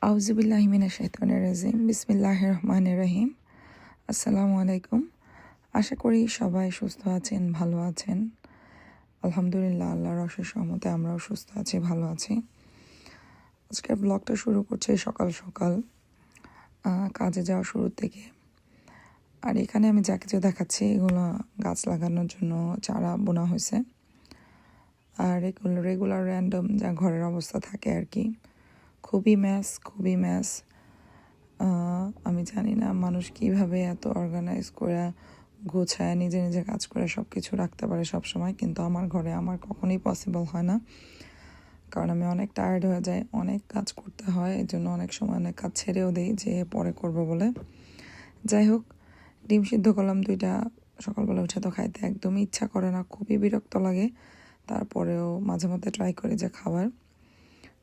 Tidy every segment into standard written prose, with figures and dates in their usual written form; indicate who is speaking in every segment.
Speaker 1: আউযুবিল্লাহি মিনাশ শাইতানির রাজিম বিসমিল্লাহির রহমানির রহিম। আসসালামু আলাইকুম। আশা করি সবাই সুস্থ আছেন, ভালো আছেন। আলহামদুলিল্লাহ, আল্লাহর অশেষ রহমতে আমরাও সুস্থ আছি, ভালো আছি। আজকের ব্লগটা শুরু করছি সকাল সকাল, কাজে যাওয়া শুরু থেকে। আর এখানে আমি যা কিছু দেখাচ্ছি এগুলো গাছ লাগানোর জন্য চারা বোনা হয়েছে। আর এগুলো রেগুলার র্যান্ডম যা ঘরের অবস্থা থাকে আর কি। খুবই ম্যাস। আমি জানি না মানুষ কিভাবে এত অর্গানাইজ করে গোছায় নিজে নিজে কাজ করে সব কিছু রাখতে পারে সব সময়, কিন্তু আমার ঘরে আমার কখনোই পসিবল হয় না, কারণ আমি অনেক টায়ার্ড হয়ে যাই, অনেক কাজ করতে হয়, এই জন্য অনেক সময় অনেক কাজ ছেড়েও দিই যে পরে করব বলে। যাই হোক, ডিম সিদ্ধ করলাম 2টা। সকালবেলা উঠে তো খাইতে একদমই ইচ্ছা করে না, খুবই বিরক্ত লাগে। তারপরেও মাঝে মধ্যে ট্রাই করি যে খাবার,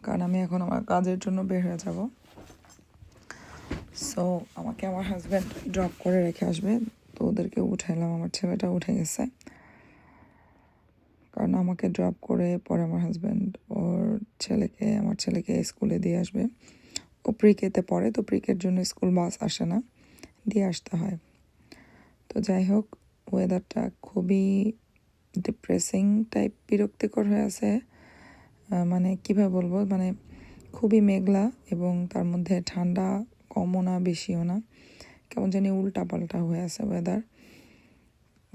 Speaker 1: কারণ আমি এখন আমার কাজের জন্য বের হয়ে যাব। সো আমাকে আমার হাজব্যান্ড ড্রপ করে রেখে আসবে, তো ওদেরকে উঠাইলাম। আমার ছেলেটা উঠে গেছে, কারণ আমাকে ড্রপ করে পরে আমার হাজব্যান্ড আমার ছেলেকে স্কুলে দিয়ে আসবে। ও প্রিকেতে পড়ে, তো প্রিকের জন্য স্কুল বাস আসে না, দিয়ে আসতে হয়। তো যাই হোক, ওয়েদারটা খুবই ডিপ্রেসিং টাইপ, বিরক্তিকর হয়ে আছে। মানে কীভাবে বলবো, মানে খুবই মেঘলা এবং তার মধ্যে ঠান্ডা কমও না বেশিও না, কেমন জানি উল্টা পাল্টা হয়ে আছে ওয়েদার।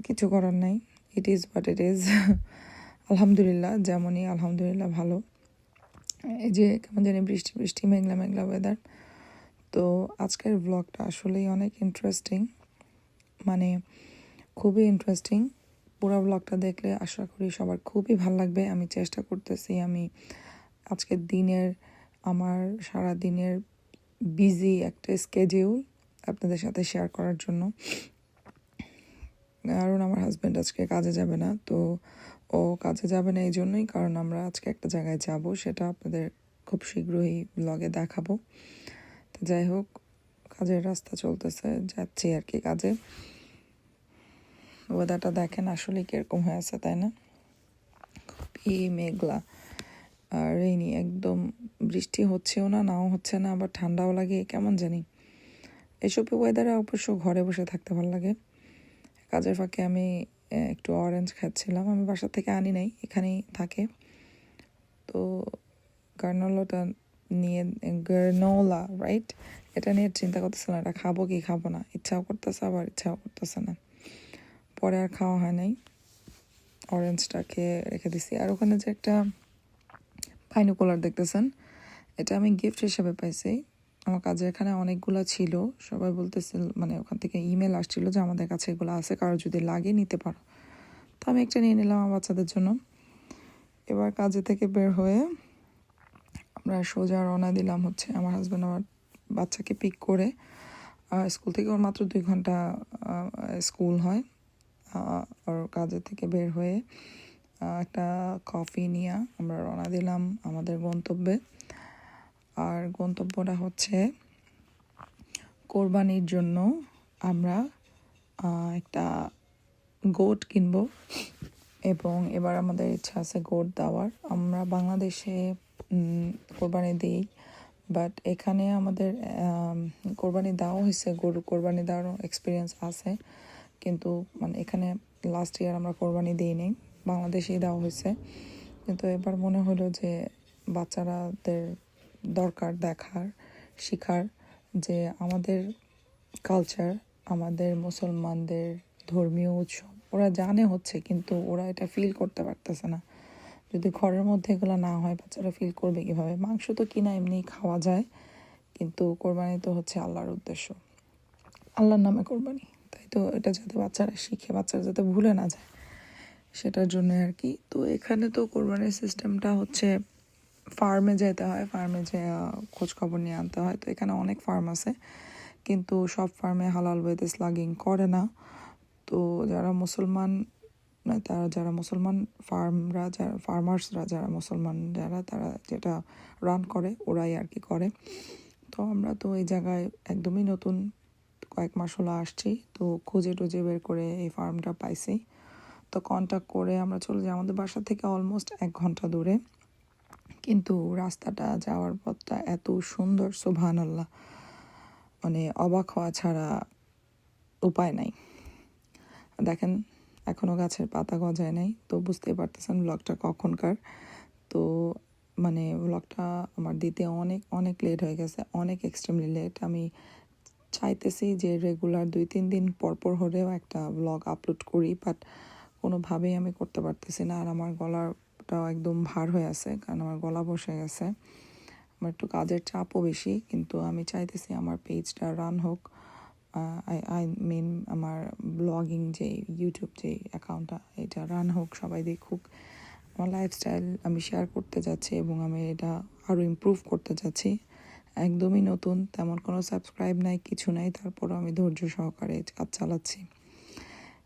Speaker 1: কিছু করার নাই, it is but it is. আলহামদুলিল্লাহ, যেমনই আলহামদুলিল্লাহ ভালো। এই যে কেমন জানি বৃষ্টি বৃষ্টি মেঘলা ওয়েদার। তো আজকের ব্লগটা আসলেই অনেক ইন্টারেস্টিং, মানে খুবই ইন্টারেস্টিং। পুরো ব্লগটা দেখলে আশা করি সবার খুবই ভালো লাগবে। আমি চেষ্টা করতেছি আমি আজকের আমার সারা দিনের বিজি একটা স্কেডিউল আপনাদের সাথে শেয়ার করার জন্য। কারণ আমার হাজব্যান্ড আজকে কাজে যাবে না, তো ও কাজে যাবে না এই জন্যই, কারণ আমরা আজকে একটা জায়গায় যাব, সেটা আপনাদের খুব শীঘ্রই ব্লগে দেখাবো। তো যাই হোক, কাজের রাস্তা চলতেছে, যাচ্ছি আর কি কাজে। ওয়েদারটা দেখেন আসলে কীরকম হয়ে আছে, তাই না? খুবই মেঘলা আর রেইনি, একদম বৃষ্টি হচ্ছেও না, নাও হচ্ছে না, আবার ঠান্ডাও লাগে, কেমন জানি। এসব ওয়েদারে অবশ্য ঘরে বসে থাকতে ভালো লাগে। কাজের ফাঁকে আমি একটু অরেঞ্জ খাচ্ছিলাম, আমি বাসা থেকে আনি নাই, এখানেই থাকে। তো গার্নোলা রাইট, এটা নিয়ে চিন্তা করতেছিলাম, এটা খাবো কি খাবো না, ইচ্ছাও করতেছে আবার ইচ্ছাও করতেছে না, পরে আর খাওয়া হয় নাই। অরেঞ্জটাকে রেখে দিছি। আর ওখানে যে একটা পাইনাপেল দেখতেছেন, এটা আমি গিফট হিসেবে পাইছি। আমার কাজে এখানে অনেকগুলো ছিল, সবাই বলতেছিল, মানে ওখান থেকে ইমেল আসছিল যে আমাদের কাছে এগুলো আছে, কারো যদি লাগে নিতে পারো। তো আমি একটা নিয়ে নিলাম আমার বাচ্চাদের জন্য। এবার কাজে থেকে বের হয়ে আমরা সোজা রওনা দিলাম হচ্ছে, আমার হাজব্যান্ড আমার বাচ্চাকে পিক করে, স্কুল থেকে ওর মাত্র 2 ঘন্টা স্কুল হয়। ওর কাজে থেকে বের হয়ে একটা কফি নিয়ে আমরা রওনা দিলাম আমাদের গন্তব্যে। আর গন্তব্যটা হচ্ছে কোরবানির জন্য আমরা একটা গোট কিনবো, এবং এবার আমাদের ইচ্ছা আছে গোট দেওয়ার। আমরা বাংলাদেশে কোরবানি দিই, বাট এখানে আমাদের কোরবানি দেওয়া হয়েছে, গরু কোরবানি দেওয়ারও এক্সপিরিয়েন্স আছে, কিন্তু মানে এখানে লাস্ট ইয়ার আমরা কোরবানি দিইনি, বাংলাদেশেই দেওয়া হয়েছে। কিন্তু এবার মনে হলো যে বাচ্চারাদের দরকার দেখার, শেখার যে আমাদের কালচার, আমাদের মুসলমানদের ধর্মীয় উৎসব ওরা জানে হচ্ছে, কিন্তু ওরা এটা ফিল করতে পারতেছে না। যদি ঘরের মধ্যে এগুলো না হয়, বাচ্চারা ফিল করবে কীভাবে? মাংস তো কিনা এমনি খাওয়া যায়, কিন্তু কোরবানি তো হচ্ছে আল্লাহর উদ্দেশ্য, আল্লাহর নামে কোরবানি, তাই তো এটা যাতে বাচ্চারা শিখে, বাচ্চারা যাতে ভুলে না যায়, সেটার জন্য আর কি। তো এখানে তো কোরবানির সিস্টেমটা হচ্ছে ফার্মে যেতে হয়, ফার্মে যে খোঁজখবর নিয়ে আনতে হয়। তো এখানে অনেক ফার্ম আছে, কিন্তু সব ফার্মে হালাল ওয়েতে স্লাগিং করে না। তো যারা মুসলমান ফার্মার্সরা যারা মুসলমান তারা যেটা রান করে ওরাই আর কি করে। তো আমরা তো এই জায়গায় একদমই নতুন, কয়েক মাস হলো আসছি, তো খুঁজে টুজে বের করে এই ফার্মটা পাইছি। তো কন্ট্যাক্ট করে আমরা চলে যাই, আমাদের বাসা থেকে অলমোস্ট 1 ঘন্টা দূরে। কিন্তু রাস্তাটা যাওয়ার পথটা এত সুন্দর, সুবহানাল্লাহ, মানে অবাক হওয়া ছাড়া উপায় নাই। দেখেন এখনও গাছের পাতা গজায় নাই, তো বুঝতেই পারতেছেন ব্লগটা কখনকার। তো মানে ব্লগটা আমার দিতে অনেক অনেক লেট হয়ে গেছে, অনেক এক্সট্রিমলি লেট। আমি চাইতেছি যে রেগুলার 2-3 দিন পর পর হলেও একটা ব্লগ আপলোড করি, বাট কোনোভাবেই আমি করতে পারতেছি না। আর আমার গলাটাও একদম ভার হয়ে আছে, কারণ আমার গলা বসে গেছে। আমার একটু কাজের চাপও বেশি, কিন্তু আমি চাইতেছি আমার পেজটা রান হোক। আই মিন আমার ব্লগিং যে ইউটিউব যে অ্যাকাউন্টটা, এটা রান হোক, সবাই দেখুক। আমার লাইফস্টাইল আমি শেয়ার করতে যাচ্ছি এবং আমি এটা আরও ইমপ্রুভ করতে যাচ্ছি। একদমই নতুন, তেমন কোনো সাবস্ক্রাইব নাই, কিছু নাই, তারপরও আমি ধৈর্য সহকারে কাজ চালাচ্ছি।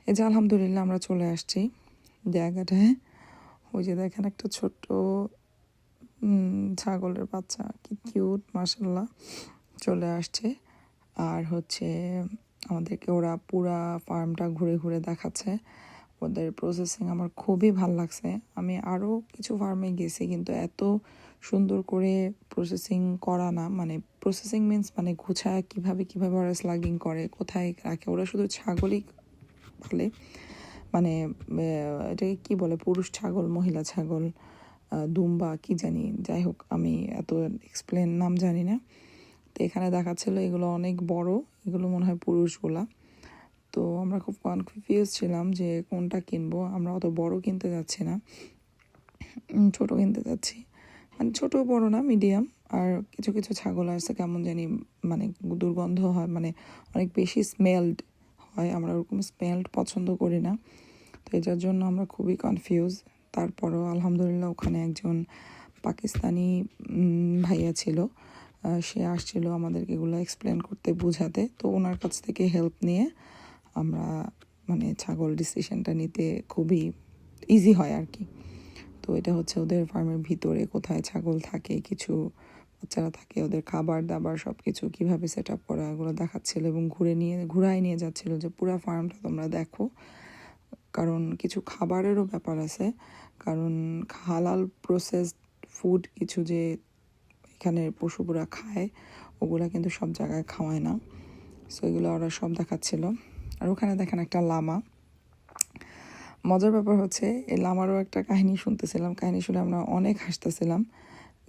Speaker 1: এই যে আলহামদুলিল্লাহ আমরা চলে আসছি জায়গাটায়। ওই যে দেখেন একটা ছোট্ট ছাগলের বাচ্চা, কি কিউট, মাশাল্লাহ, চলে আসছে। আর হচ্ছে আমাদেরকে ওরা পুরা ফার্মটা ঘুরে ঘুরে দেখাচ্ছে। ওদের প্রসেসিং আমার খুবই ভাল লাগছে। আমি আরও কিছু ফার্মে গেছি, কিন্তু এত সুন্দর করে প্রসেসিং করা না, মানে প্রসেসিং মিন্স মানে গুছায় কীভাবে ওরা স্লাগিং করে, কোথায় রাখে। ওরা শুধু ছাগলই পালে, মানে এটাকে কী বলে, পুরুষ ছাগল, মহিলা ছাগল, দুম্বা কি জানি, যাই হোক আমি এত এক্সপ্লেন নাম জানি না। তো এখানে দেখাচ্ছিল এগুলো অনেক বড়, এগুলো মনে হয় পুরুষগুলা। তো আমরা খুব কনফিউজ ছিলাম যে কোনটা কিনবো। আমরা অত বড় কিনতে যাচ্ছি না, ছোট কিনতে যাচ্ছি, মানে ছোটো বড় না, মিডিয়াম। আর কিছু কিছু ছাগল আছে কেমন জানি, মানে দুর্গন্ধ হয়, মানে অনেক বেশি স্মেলড হয়, আমরা ওরকম স্মেলড পছন্দ করি না। তো এটার জন্য আমরা খুবই কনফিউজ। তারপরও আলহামদুলিল্লাহ ওখানে একজন পাকিস্তানি ভাইয়া ছিল, সে আসছিল আমাদেরকে এগুলো এক্সপ্লেন করতে, বোঝাতে। তো ওনার কাছ থেকে হেল্প নিয়ে আমরা মানে ছাগল ডিসিশনটা নিতে খুবই ইজি হয় আর কি। তো এটা হচ্ছে ওদের ফার্মের ভিতরে কোথায় ছাগল থাকে, কিছু বাচ্চারা থাকে, ওদের খাবার দাবার সব কিছু কীভাবে সেট আপ করা, এগুলো দেখাচ্ছিল এবং ঘুরাই নিয়ে যাচ্ছিলো যে পুরো ফার্মটা তোমরা দেখো। কারণ কিছু খাবারেরও ব্যাপার আছে, কারণ হালাল প্রসেসড ফুড কিছু যে এখানের পশুপুরা খায়, ওগুলা কিন্তু সব জায়গায় খাওয়ায় না। সো এগুলো ওরা সব দেখাচ্ছিল। আর ওখানে দেখেন একটা লামা। মজার ব্যাপার হচ্ছে এই লামারও একটা কাহিনী শুনতেছিলাম, কাহিনী শুনে আমরা অনেক হাসতেছিলাম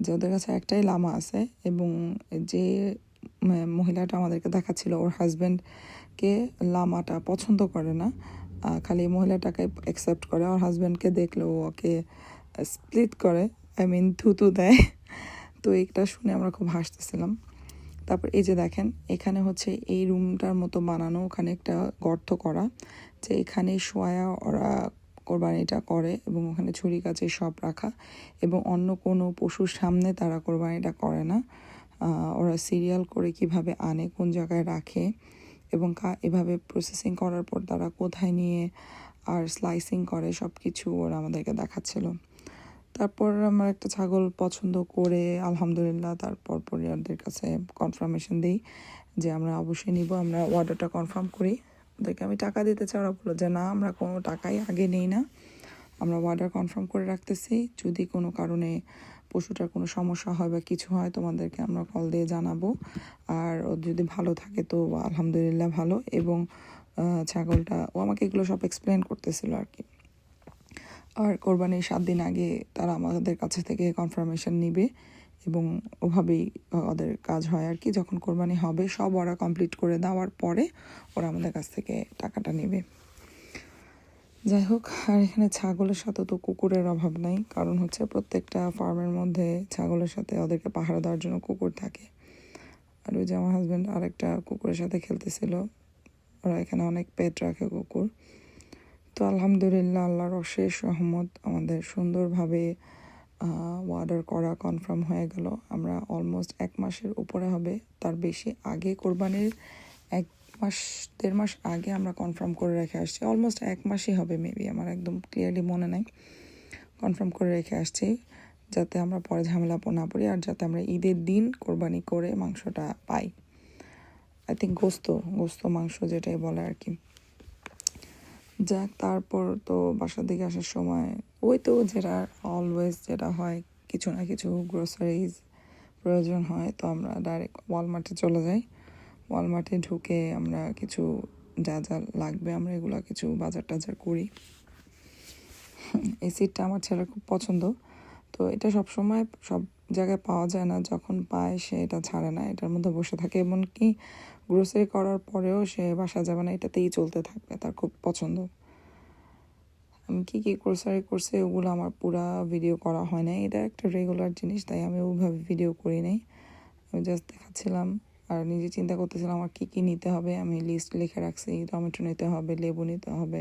Speaker 1: যে ওদের কাছে একটাই লামা আছে, এবং যে মহিলাটা আমাদেরকে দেখাচ্ছিল ওর হাজব্যান্ডকে লামাটা পছন্দ করে না, খালি মহিলাটাকে অ্যাকসেপ্ট করে। ওর হাজব্যান্ডকে দেখলেও ওকে স্প্লিট করে, আই মিন থুতু দেয়। তো এইটা শুনে আমরা খুব হাসতেছিলাম। তারপর এই যে দেখেন এখানে হচ্ছে এই রুমটার মতো বানানো, ওখানে একটা গর্ত করা, যে এখানে শোয়া ওরা কোরবানিটা করে, এবং ওখানে ছুরি কাছে সব রাখা, এবং অন্য কোনো পশুর সামনে তারা কোরবানিটা করে না। ওরা সিরিয়াল করে কিভাবে আনে, কোন জায়গায় রাখে, এবং এভাবে প্রসেসিং করার পর তারা কোথায় নিয়ে আর স্লাইসিং করে, সব কিছু ওরা আমাদেরকে দেখাচ্ছিল। তারপর আমরা একটা ছাগল পছন্দ করে আলহামদুলিল্লাহ তারপর ওদের কাছে কনফার্মেশন দিই যে আমরা অবশ্যই নিব, আমরা অর্ডারটা কনফার্ম করি। ওদেরকে আমি টাকা দিতে চাই, ওরা বললো যে না, আমরা কোনো টাকাই আগে নেই না, আমরা অর্ডার কনফার্ম করে রাখতেছি, যদি কোনো কারণে পশুটার কোনো সমস্যা হয় বা কিছু হয় তোমাদেরকে আমরা কল দিয়ে জানাবো। আর ও যদি ভালো থাকে তো আলহামদুলিল্লাহ ভালো। এবং ছাগলটা, ও আমাকে এগুলো সব এক্সপ্লেন করতেছিল আর কি। আর কোরবানির 7 দিন আগে তারা আমাদের কাছে থেকে কনফার্মেশন নিবে, এবং ওভাবেই ওদের কাজ হয় আর কি। যখন কোরবানি হবে সব ওরা কমপ্লিট করে দেওয়ার পরে ওরা আমাদের কাছ থেকে টাকাটা নেবে। যাই হোক, আর এখানে ছাগলের সাথে তো কুকুরের অভাব নাই, কারণ হচ্ছে প্রত্যেকটা ফার্মের মধ্যে ছাগলের সাথে ওদেরকে পাহারা দেওয়ার জন্য কুকুর থাকে। আর ওই যে আমার হাজব্যান্ড আরেকটা কুকুরের সাথে খেলতেছিল, ওরা এখানে অনেক পেট রাখে কুকুর। তো আলহামদুলিল্লাহ আল্লাহর অশেষ রহমত, আমাদের সুন্দরভাবে অর্ডার করা কনফার্ম হয়ে গেল। আমরা অলমোস্ট 1 মাসের উপরে হবে, তার বেশি আগে, কোরবানির 1-1.5 মাস আগে আমরা কনফার্ম করে রেখে আসছি। অলমোস্ট 1 মাসই হবে মেবি, আমার একদম ক্লিয়ারলি মনে নাই। কনফার্ম করে রেখে আসছি যাতে আমরা পরে ঝামেলা না পড়ি, আর যাতে আমরা ঈদের দিন কোরবানি করে মাংসটা পাই। আই থিঙ্ক গোস্ত মাংস যেটাই বলে আর কি। যাক, তারপর তো বাসার দিকে আসার সময় ওই তো যেটা অলওয়েজ যেটা হয়, কিছু না কিছু গ্রোসারিজ প্রয়োজন হয়, তো আমরা ডাইরেক্ট ওয়ালমার্টে চলে যাই। ওয়ালমার্টে ঢুকে আমরা কিছু যা যা লাগবে আমরা এগুলো কিছু বাজার টাজার করি। এই সিটটা আমার ছেলের খুব পছন্দ, তো এটা সবসময় সব জায়গায় পাওয়া যায় না, যখন পায় সে এটা ছাড়ে না, এটার মধ্যে বসে থাকে। এমনকি গ্রোসারি করার পরেও সে বাসা যাবে না, এটাতেই চলতে থাকবে, তার খুব পছন্দ। আমি কী কী গ্রোসারি করছি ওগুলো আমার পুরা ভিডিও করা হয় না, এটা একটা রেগুলার জিনিস, তাই আমি ওইভাবে ভিডিও করি নাই। আমি জাস্ট দেখাচ্ছিলাম আর নিজে চিন্তা করতেছিলাম আমার কী কী নিতে হবে। আমি লিস্ট লিখে রাখছি, টমেটো নিতে হবে, লেবু নিতে হবে,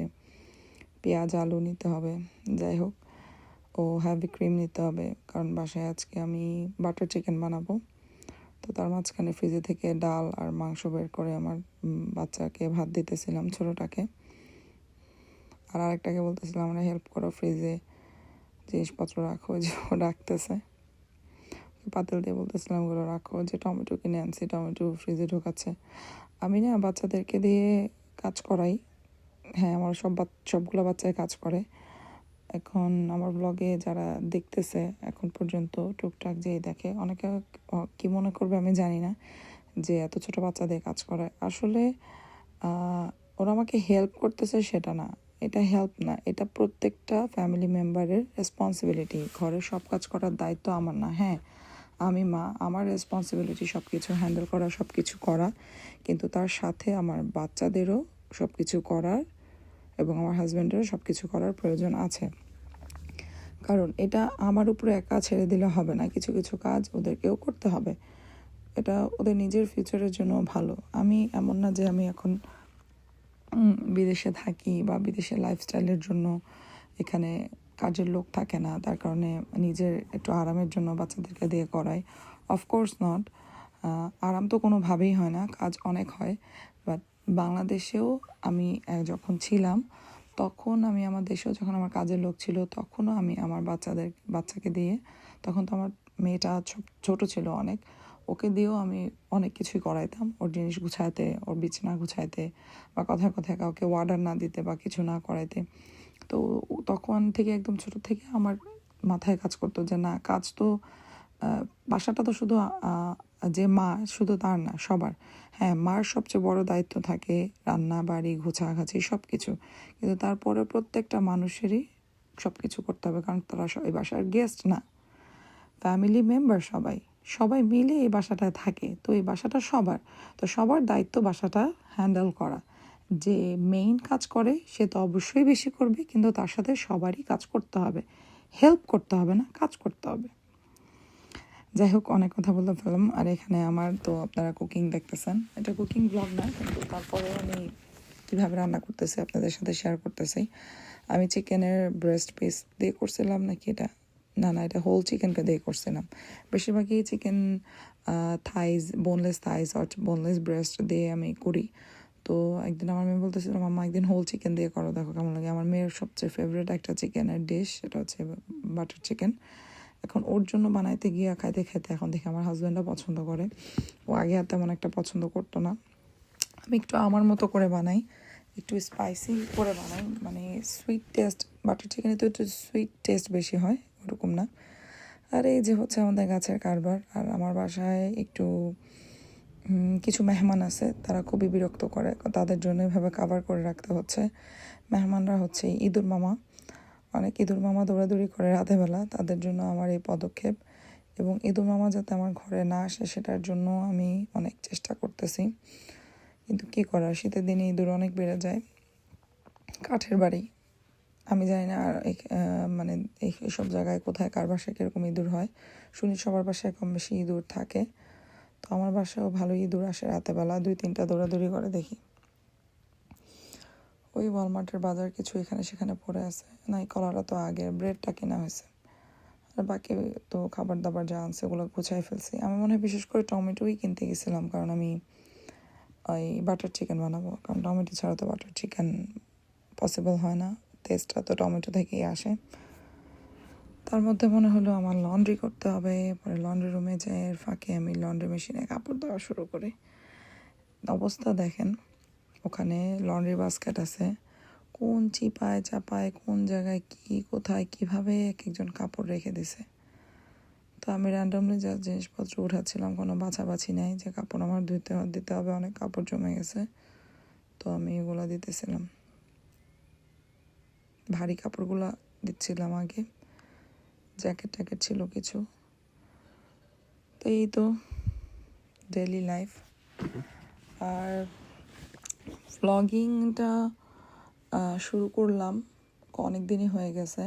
Speaker 1: পেঁয়াজ আলু নিতে হবে, যাই হোক। ও হ্যাভি ক্রিম নিতে হবে, কারণ বাসায় আজকে আমি বাটার চিকেন বানাবো। তো তার মাঝখানে ফ্রিজে থেকে ডাল আর মাংস বের করে আমার বাচ্চাকে ভাত দিতেছিলাম, ছোটোটাকে। আর আরেকটাকে বলতেছিলাম আমরা হেল্প করো, ফ্রিজে জিনিসপত্র রাখো, যে ও রাখতেছে। পাতিল দিয়ে বলতেছিলাম ওগুলো রাখো, যে টমেটো কিনে আনছি, টমেটো ফ্রিজে ঢোকাচ্ছে। আমি না বাচ্চাদেরকে দিয়ে কাজ করাই, হ্যাঁ আমার সবগুলো বাচ্চাই কাজ করে। এখন আমার ব্লগে যারা দেখতেছে এখন পর্যন্ত টুকটাক যেই দেখে, অনেকে কি মনে করবে আমি জানি না, যে এত ছোট বাচ্চাদের কাজ করে। আসলে ওরা আমাকে হেল্প করতেছে সেটা না, এটা হেল্প না, এটা প্রত্যেকটা ফ্যামিলি মেম্বারের রেসপন্সিবিলিটি। ঘরের সব কাজ করার দায়িত্ব আমার না। হ্যাঁ আমি মা, আমার রেসপন্সিবিলিটি সব কিছু হ্যান্ডেল করা, সব কিছু করা, কিন্তু তার সাথে আমার বাচ্চাদেরও সব কিছু করার এবং আমার হাজব্যান্ডেরও সব কিছু করার প্রয়োজন আছে। কারণ এটা আমার উপরে একা ছেড়ে দিলে হবে না, কিছু কিছু কাজ ওদেরকেও করতে হবে, এটা ওদের নিজের ফিউচারের জন্য ভালো। আমি এমন না যে আমি এখন বিদেশে থাকি বা বিদেশের লাইফস্টাইলের জন্য এখানে কাজের লোক থাকে না, তার কারণে নিজের একটু আরামের জন্য বাচ্চাদেরকে দিয়ে করাই। অফকোর্স নট, আরাম তো কোনোভাবেই হয় না, কাজ অনেক হয়। বাট বাংলাদেশেও আমি যখন ছিলাম তখন আমি আমার দেশেও যখন আমার কাজের লোক ছিল তখনও আমি আমার বাচ্চাকে দিয়ে, তখন তো আমার মেয়েটা ছোট ছিল অনেক, ওকে দিয়েও আমি অনেক কিছুই করাইতাম, ওর জিনিস গুছাইতে, ওর বিছানা গুছাইতে, বা কথায় কথায় কাউকে অর্ডার না দিতে বা কিছু না করাইতে। তো তখন থেকে একদম ছোট থেকে আমার মাথায় কাজ করতো যে না, কাজ তো বাসাটা তো শুধু যে মা শুধু তার না, সবার। হ্যাঁ মার সবচেয়ে বড় দায়িত্ব থাকে রান্না বাড়ি ঘোছাঘাছি সব কিছু, কিন্তু তারপরে প্রত্যেকটা মানুষেরই সব কিছু করতে হবে, কারণ তারা এই বাসার গেস্ট না, ফ্যামিলি মেম্বার, সবাই সবাই মিলে এই বাসাটায় থাকে, তো এই বাসাটা সবার, তো সবার দায়িত্ব বাসাটা হ্যান্ডেল করা। যে মেইন কাজ করে সে তো অবশ্যই বেশি করবে, কিন্তু তার সাথে সবারই কাজ করতে হবে, হেল্প করতে হবে না, কাজ করতে হবে। যাই হোক অনেক কথা বলতে ফেললাম। আর এখানে আমার তো আপনারা কুকিং দেখতেছেন, এটা কুকিং ব্লগ না, কিন্তু তারপরে আমি কীভাবে রান্না করতেছি আপনাদের সাথে শেয়ার করতেছি। আমি চিকেনের ব্রেস্ট পিস দিয়ে করছিলাম নাকি এটা, না না এটা হোল চিকেনকে দিয়ে করছিলাম। বেশিরভাগই চিকেন থাইজ, বোনলেস থাইজ আর বোনলেস ব্রেস্ট দিয়ে আমি করি। তো একদিন আমার মেয়ে বলতেছিলাম মাম্মা একদিন হোল চিকেন দিয়ে করো, দেখো কেমন লাগে। আমার মেয়ের সবচেয়ে ফেভারিট একটা চিকেনের ডিশ, সেটা হচ্ছে বাটার চিকেন। এখন ওর জন্য বানাইতে গিয়ে খাইতে খাইতে এখন দেখি আমার হাজব্যান্ডও পছন্দ করে, ও আগে আর তেমন একটা পছন্দ করতো না। আমি একটু আমার মতো করে বানাই, একটু স্পাইসি করে বানাই, মানে সুইট টেস্ট, বাটার চিকেনে তো একটু সুইট টেস্ট বেশি হয়, ওরকম না। আর এই যে হচ্ছে আমাদের গাছের কারবার, আর আমার বাসায় একটু কিছু মেহমান আছে, তারা খুবই বিরক্ত করে, তাদের জন্য এভাবে কাভার করে রাখতে হচ্ছে। মেহমানরা হচ্ছে ইঁদুর মামা, অনেক ইঁদুর মামা দৌড়াদৌড়ি করে রাতেবেলা, তাদের জন্য আমার এই পদক্ষেপ। এবং ইঁদুর মামা যাতে আমার ঘরে না আসে সেটার জন্য আমি অনেক চেষ্টা করতেছি, কিন্তু কী করার, শীতের দিনে ইঁদুর অনেক বেড়ে যায়। কাঠের বাড়ি, আমি জানি না আর মানে এইসব জায়গায় কোথায় কার বাসায় কীরকম ইঁদুর হয়, শুনি সবার বাসায় কম বেশি ইঁদুর থাকে। তো আমার বাসায়ও ভালো ইঁদুর আসে রাতেবেলা, 2-3টা দৌড়াদৌড়ি করে দেখি। ওই ওয়ালমার্টের বাজার কিছু এখানে সেখানে পড়ে আছে, না এই কলাটা তো আগে, ব্রেডটা কেনা হয়েছে, আর বাকি তো খাবার দাবার যা আনছে ওগুলো গুছাই ফেলছি। আমি মনে হয় বিশেষ করে টমেটোই কিনতে গেছিলাম, কারণ আমি ওই বাটার চিকেন বানাবো, কারণ টমেটো ছাড়া তো বাটার চিকেন পসিবল হয় না, টেস্টটা তো টমেটো থেকেই আসে। তার মধ্যে মনে হলো আমার লন্ড্রি করতে হবে, পরে লন্ড্রি রুমে যাই, এর ফাঁকে আমি লন্ড্রি মেশিনে কাপড় দেওয়া শুরু করি। অবস্থা দেখেন, ওখানে লন্ড্রি বাস্কেট আছে, কোন চিপায় চাপায় কোন জায়গায় কী কোথায় কীভাবে এক একজন কাপড় রেখে দিছে। তো আমি র্যান্ডমলি যা জিনিসপত্র উঠাচ্ছিলাম, কোনো বাছাবাছি নেই যে কাপড় আমার দিতে হবে, অনেক কাপড় জমে গেছে। তো আমি এগুলো দিতেছিলাম, ভারী কাপড়গুলো দিচ্ছিলাম আগে, জ্যাকেট ট্যাকেট ছিল কিছু। তো এই তো ডেইলি লাইফ। আর ভ্লগিংটা শুরু করলাম অনেক দিনই হয়ে গেছে,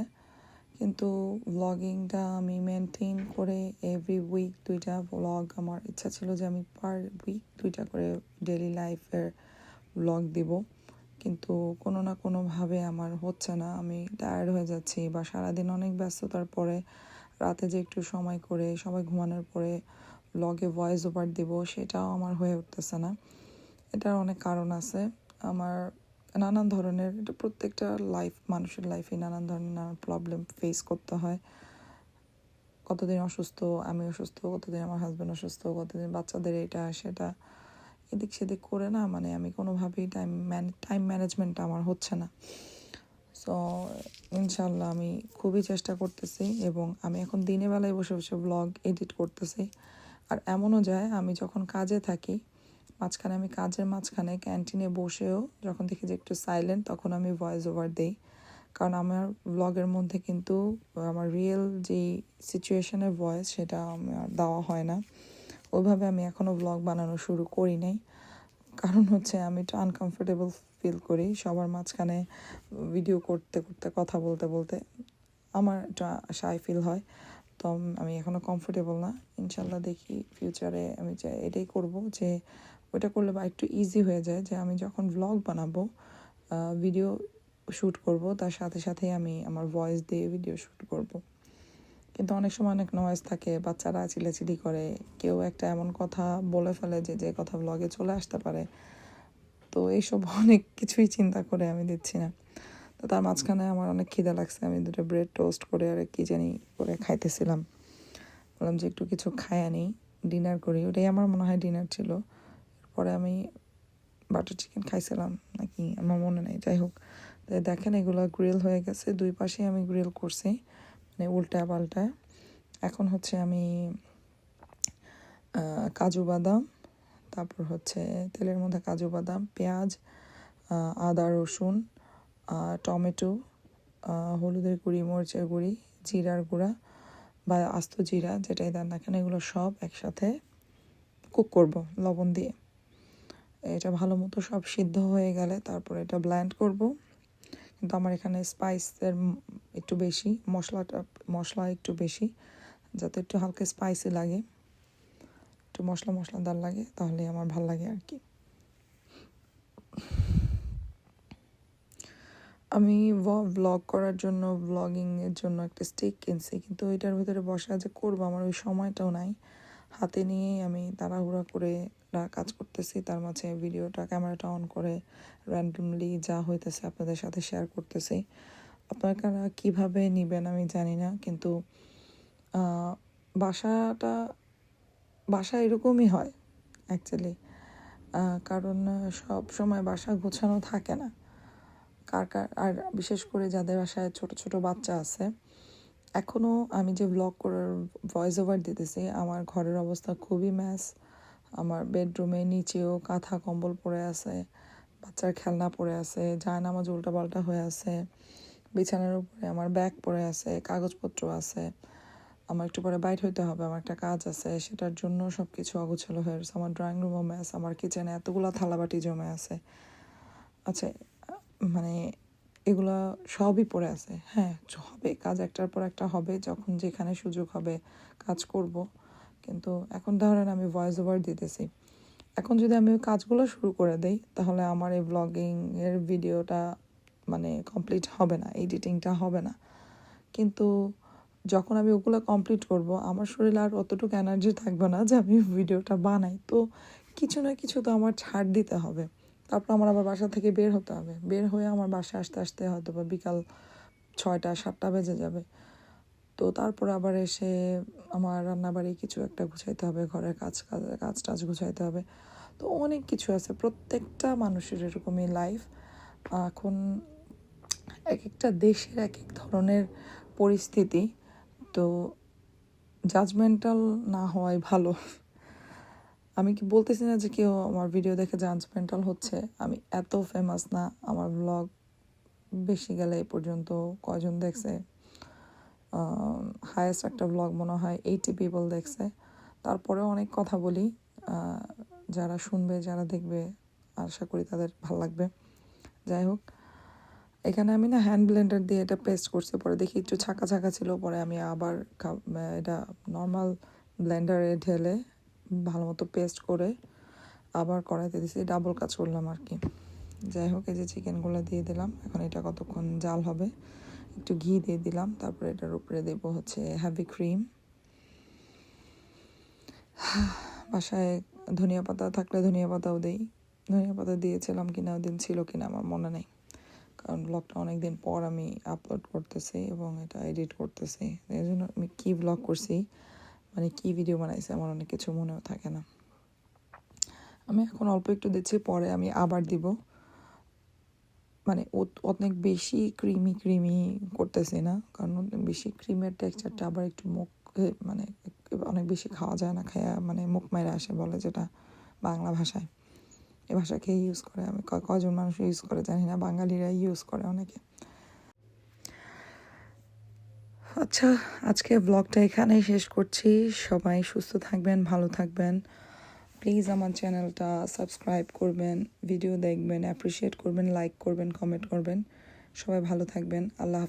Speaker 1: কিন্তু ভ্লগিংটা আমি মেনটেন করে এভরি উইক 2টা ভ্লগ, আমার ইচ্ছা ছিল যে আমি পার উইক 2টা করে ডেইলি লাইফের ভ্লগ দিব, কিন্তু কোনো না কোনোভাবে আমার হচ্ছে না। আমি টায়ার্ড হয়ে যাচ্ছি, বা সারাদিন অনেক ব্যস্ততার পরে রাতে যে একটু সময় করে সবাই ঘুমানোর পরে ব্লগে ভয়েস ওভার দিব, সেটাও আমার হয়ে উঠতেছে না। এটার অনেক কারণ আছে। আমার নানান ধরনের, এটা প্রত্যেকটা মানুষের লাইফে নানান ধরনের নানান প্রবলেম ফেস করতে হয়। কতদিন অসুস্থ, আমি অসুস্থ, কতদিন আমার হাজব্যান্ড অসুস্থ, কতদিন বাচ্চাদের এটা সেটা, এদিক সেদিক করে না, মানে আমি কোনোভাবেই টাইম ম্যানেজমেন্টটা আমার হচ্ছে না। সো ইনশাল্লাহ আমি খুবই চেষ্টা করতেছি, এবং আমি এখন দিনের বেলায় বসে বসে ব্লগ এডিট করতেছি। আর এমনও যায়, আমি যখন কাজে থাকি, আমি কাজের মাঝখানে ক্যান্টিনে বসেও যখন দেখি যে একটু সাইলেন্ট, তখন আমি ভয়েস ওভার দিই। কারণ আমার ব্লগের মধ্যে কিন্তু আমার রিয়েল যে সিচুয়েশনের ভয়েস, সেটা আমার দেওয়া হয় না। ওইভাবে আমি এখনও ব্লগ বানানো শুরু করি নাই, কারণ হচ্ছে আমি একটু আনকমফোর্টেবল ফিল করি সবার মাঝখানে ভিডিও করতে করতে, কথা বলতে বলতে আমার একটা শাই ফিল হয়। তো আমি এখনও কমফোর্টেবল না। ইনশাল্লাহ দেখি ফিউচারে আমি এটাই করব, যে ওইটা করলে বা একটু ইজি হয়ে যায়, যে আমি যখন ভ্লগ বানাবো, ভিডিও শ্যুট করব, তার সাথে সাথেই আমি আমার ভয়েস দিয়ে ভিডিও শ্যুট করব। কিন্তু অনেক সময় অনেক নয়েজ থাকে, বাচ্চারা চিল্লাচিল্লি করে, কেউ একটা এমন কথা বলে ফেলে যে কথা ব্লগে চলে আসতে পারে। তো এইসব অনেক কিছুই চিন্তা করে আমি দিচ্ছি না। তো তার মাঝখানে আমার অনেক খিদে লাগছে, আমি 2টা ব্রেড টোস্ট করে আর কি জানি করে খাইতেছিলাম। বললাম যে একটু কিছু খাই আনি, ডিনার করি। ওটাই আমার মনে হয় ডিনার ছিল। পরে আমি বাটার চিকেন খাইছিলাম নাকি আমার মনে নেই, যাই হোক। তো দেখেন এগুলো গ্রিল হয়ে গেছে, 2 পাশে আমি গ্রিল করছি, মানে উল্টা পাল্টায়। এখন হচ্ছে আমি কাজু বাদাম, তারপর হচ্ছে তেলের মধ্যে কাজু বাদাম, পেঁয়াজ, আদা রসুন, টমেটো, হলুদের গুঁড়ি, মরিচের গুঁড়ি, জিরার গুঁড়া বা আস্ত জিরা, যেটাই দেন না কেন, এগুলো সব একসাথে কুক করব লবণ দিয়ে। এটা ভালো মতো সব সিদ্ধ হয়ে গেলে তারপর এটা ব্লেন্ড করব। কিন্তু আমার এখানে স্পাইসের একটু বেশি, মশলা একটু বেশি, যাতে একটু হালকা স্পাইসি লাগে, একটু মশলাদার লাগে, তাহলে আমার ভাল লাগে আর কি। আমি ব্লগ করার জন্য, ব্লগিংয়ের জন্য একটা স্টিক কিনছি, কিন্তু ওইটার ভিতরে বসা যে করবো, আমার ওই সময়টাও নাই। হাতে নিয়েই আমি তাড়াহুড়া করে কাজ করতেছি, তার মাঝে ক্যামেরাটা অন করে র্যান্ডমলি যা হইতেছে আপনাদের সাথে শেয়ার করতেছি। আপনারা কীভাবে নেবেন আমি জানি না, কিন্তু বাসা এরকমই হয় অ্যাকচুয়ালি। কারণ সব সময় বাসা গোছানো থাকে না, আর বিশেষ করে যাদের বাসায় ছোট ছোট বাচ্চা আছে। এখনও আমি যে ব্লগ করার ভয়েস ওভার দিতেছি, আমার ঘরের অবস্থা খুবই ম্যাস। আমার বেডরুমে নিচেও কাঁথা কম্বল পড়ে আছে, বাচ্চার খেলনা পড়ে আছে, জায়নামাজ উল্টাপাল্টা হয়ে আছে, বিছানার উপরে আমার ব্যাগ পড়ে আছে, কাগজপত্র আছে। আমার একটু পরে বাইরে হইতে হবে, আমার একটা কাজ আছে, সেটার জন্য সব কিছু অগোছালো হয়ে গেছে। আমার ড্রয়িং রুমও ম্যাস, আমার কিচেনে এতগুলো থালাবাটি জমে আছে। আচ্ছা, মানে এগুলা সবই পড়ে আছে। হ্যাঁ, হবে কাজ, একটার পর একটা হবে, যখন যেখানে সুযোগ হবে কাজ করব। কিন্তু এখন ধরেন আমি ভয়েস ওভার দিতেছি, এখন যদি আমি ওই কাজগুলো শুরু করে দেই, তাহলে আমার এই ব্লগিংয়ের ভিডিওটা মানে কমপ্লিট হবে না, এডিটিংটা হবে না। কিন্তু যখন আমি ওগুলো কমপ্লিট করব, আমার শরীরে আর অতটুকু এনার্জি থাকবে না যে আমি ভিডিওটা বানাই। তো কিছু না কিছু তো আমার ছাড় দিতে হবে। তারপর আমার আবার বাসা থেকে বের হতে হবে, বের হয়ে আমার বাসায় আসতে আসতে হয়তো বা বিকাল 6টা-7টা বেজে যাবে। তো তারপর আবার এসে আমার রান্নাবাড়ি কিছু একটা গুছাইতে হবে, ঘরের কাজ টাজ গুছাইতে হবে। তো অনেক কিছু আছে, প্রত্যেকটা মানুষের এরকমই লাইফ। এখন এক একটা দেশের এক এক ধরনের পরিস্থিতি। তো জাজমেন্টাল না হওয়াই ভালো। আমি কি বলতেছি না যে কেউ আমার ভিডিও দেখে জাজমেন্টাল হচ্ছে, আমি এত ফেমাস না, আমার ব্লগ বেশি গেলে এ পর্যন্ত কয়জন দেখছে, হায়েস্ট একটা ব্লগ মনে হয় 80 পিপল দেখছে। তারপরেও অনেক কথা বলি, যারা শুনবে যারা দেখবে আশা করি তাদের ভালো লাগবে। যাই হোক, এখানে আমি না হ্যান্ড ব্লেন্ডার দিয়ে এটা পেস্ট করছি, পরে দেখি একটু ছাকা ছাকা ছিল, পরে আমি আবার এটা নর্মাল ব্লেন্ডারে ঢেলে ভালো মতো পেস্ট করে আবার কড়াইতে দিয়েছি, ডাবল কাজ করলাম আর কি। যাই হোক, এই যে চিকেনগুলো দিয়ে দিলাম, এখন এটা কতক্ষণ জাল হবে, একটু ঘি দিয়ে দিলাম, তারপরে এটার উপরে দেবো হচ্ছে হ্যাভি ক্রিম। বাসায় ধনিয়া পাতা থাকলে ধনিয়া পাতাও দিই, ধনিয়া পাতা দিয়েছিলাম কিনা ওদিন, ছিল কিনা আমার মনে নেই, কারণ ব্লগটা অনেক দিন পর আমি আপলোড করতেছি এবং এটা এডিট করতেছি, এই জন্য আমি কী ব্লগ করছি মানে কী ভিডিও বানাইছি আমার অনেক কিছু মনেও থাকে না। আমি এখন অল্প একটু দিচ্ছি, পরে আমি আবার দিব, মানে অনেক বেশি ক্রিমি করতেছি না, কারণ বেশি ক্রিমের টেক্সচারটা আবার একটু মুখ মানে অনেক বেশি খাওয়া যায় না, খায়া মানে মুখ মেরে আসে বলে, যেটা বাংলা ভাষায়, এ ভাষা খেয়ে ইউজ করে, আমি কজন মানুষ ইউজ করে জানি না, বাঙালিরা ইউজ করে অনেকে। আচ্ছা, আজকে ব্লগটা এখানেই শেষ করছি। সবাই সুস্থ থাকবেন, ভালো থাকবেন। প্লিজ আমার চ্যানেলটা সাবস্ক্রাইব করবেন, ভিডিও দেখবেন, অ্যাপ্রিসিয়েট করবেন, লাইক করবেন, কমেন্ট করবেন। সবাই ভালো থাকবেন। আল্লাহ হাফেজ।